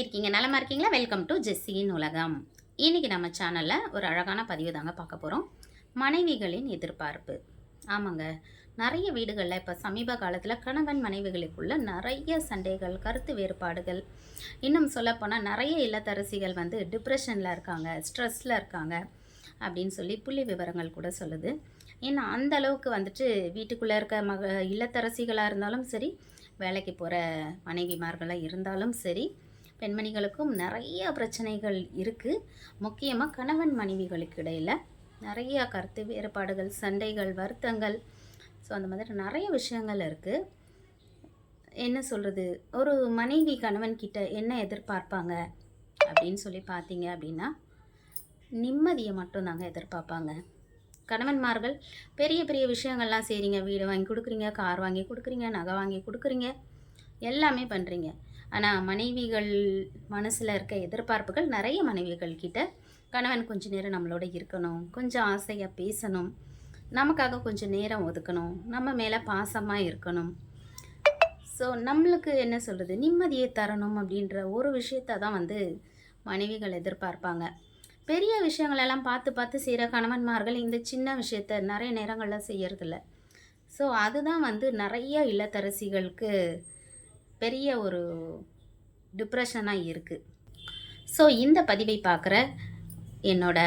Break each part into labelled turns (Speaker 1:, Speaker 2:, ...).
Speaker 1: இருக்கீங்க? நலமா இருக்கீங்களா? வெல்கம் டு ஜெஸ்ஸியின் உலகம். இன்னைக்கு நம்ம சேனல்ல ஒரு அழகான பதிவு தாங்க பார்க்க போறோம். மனைவிகளின் எதிர்பார்ப்பு. ஆமாங்க. நெறைய வீடுகள்ல இப்ப சமீப காலத்துல கணவன் மனைவிகளுக்குள்ள நெறைய சண்டைகள், கருத்து வேறுபாடுகள், இன்னும் சொல்லப்போனா நெறைய இல்லத்தரசிகள் வந்து டிப்ரஷன்ல இருக்காங்க, ஸ்ட்ரெஸ்ல இருக்காங்க அப்படின்னு சொல்லி புள்ளி விவரங்கள் கூட சொல்லுது. ஏன்னா அந்த அளவுக்கு வந்துட்டு வீட்டுக்குள்ள இருக்க இல்லத்தரசிகளா இருந்தாலும் சரி, வேலைக்கு போற மனைவிமார்களா இருந்தாலும் சரி, பெண்மணிகளுக்கும் நிறைய பிரச்சனைகள் இருக்குது. முக்கியமாக கணவன் மனைவிகளுக்கு இடையில் நிறைய கருத்து வேறுபாடுகள், சண்டைகள், வருத்தங்கள், ஸோ அந்த மாதிரி நிறைய விஷயங்கள் இருக்குது. என்ன சொல்கிறது, ஒரு மனைவி கணவன் கிட்ட என்ன எதிர்பார்ப்பாங்க அப்படின்னு சொல்லி பார்த்தீங்க அப்படின்னா, நிம்மதியை மட்டும்தாங்க எதிர்பார்ப்பாங்க. கணவன்மார்கள் பெரிய பெரிய விஷயங்கள்லாம் செய்கிறீங்க, வீடு வாங்கி கொடுக்குறீங்க, கார் வாங்கி கொடுக்குறீங்க, நகை வாங்கி கொடுக்குறீங்க, எல்லாமே பண்ணுறீங்க. ஆனால் மனைவிகள் மனசில் இருக்க எதிர்பார்ப்புகள் நிறைய மனைவிகள் கிட்ட, கணவன் கொஞ்சம் நேரம் நம்மளோட இருக்கணும், கொஞ்சம் ஆசையாக பேசணும், நமக்காக கொஞ்சம் நேரம் ஒதுக்கணும், நம்ம மேலே பாசமாக இருக்கணும், ஸோ நம்மளுக்கு என்ன சொல்கிறது, நிம்மதியை தரணும் அப்படின்ற ஒரு விஷயத்தை தான் வந்து மனைவிகள் எதிர்பார்ப்பாங்க. பெரிய விஷயங்களெல்லாம் பார்த்து பார்த்து செய்கிற கணவன்மார்கள் இந்த சின்ன விஷயத்த நிறைய நேரங்களில் செய்யறதில்ல. ஸோ அதுதான் வந்து நிறைய இல்லத்தரசிகளுக்கு பெரிய ஒரு டிப்ரெஷனாக இருக்குது. ஸோ இந்த பதிவை பார்க்குற என்னோட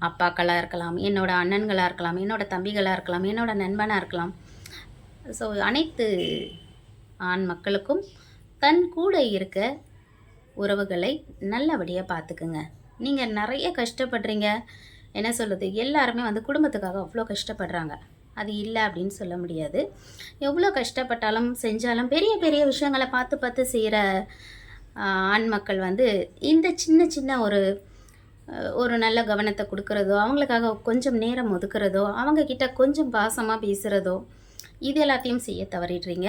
Speaker 1: அப்பாக்களாக இருக்கலாம், என்னோட அண்ணன்களாக இருக்கலாம், என்னோட தம்பிகளாக இருக்கலாம், என்னோட நண்பனாக இருக்கலாம், ஸோ அனைத்து ஆண் மக்களுக்கும் தன் கூட இருக்க உறவுகளை நல்லபடியாக பார்த்துக்குங்க. நீங்கள் நிறைய கஷ்டப்படுறீங்க, என்ன சொல்கிறது, எல்லாருமே வந்து குடும்பத்துக்காக அவ்வளோ கஷ்டப்படுறாங்க, அது இல்லை அப்படின்னு சொல்ல முடியாது. எவ்வளோ கஷ்டப்பட்டாலும் செஞ்சாலும் பெரிய பெரிய விஷயங்களை பார்த்து பார்த்து செய்கிற ஆண் மக்கள் வந்து இந்த சின்ன சின்ன ஒரு நல்ல கவனத்தை கொடுக்குறதோ, அவங்களுக்காக கொஞ்சம் நேரம் ஒதுக்குறதோ, அவங்கக்கிட்ட கொஞ்சம் பாசமாக பேசுகிறதோ, இது எல்லாத்தையும் செய்ய தவறிடுறீங்க.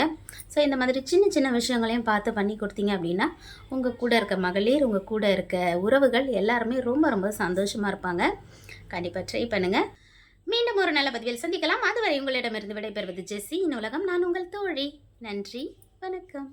Speaker 1: ஸோ இந்த மாதிரி சின்ன சின்ன விஷயங்களையும் பார்த்து பண்ணி கொடுத்தீங்க அப்படின்னா, உங்கள் கூட இருக்க மகளிர், உங்கள் கூட இருக்க உறவுகள் எல்லாருமே ரொம்ப ரொம்ப சந்தோஷமாக இருப்பாங்க. கண்டிப்பாக ட்ரை பண்ணுங்கள். மீண்டும் ஒரு நல்ல பதிவில் சந்திக்கலாம். அதுவரை உங்களிடமிருந்து விடைபெறுவது ஜெஸ்ஸி. உலகம். நான் உங்கள் தோழி. நன்றி, வணக்கம்.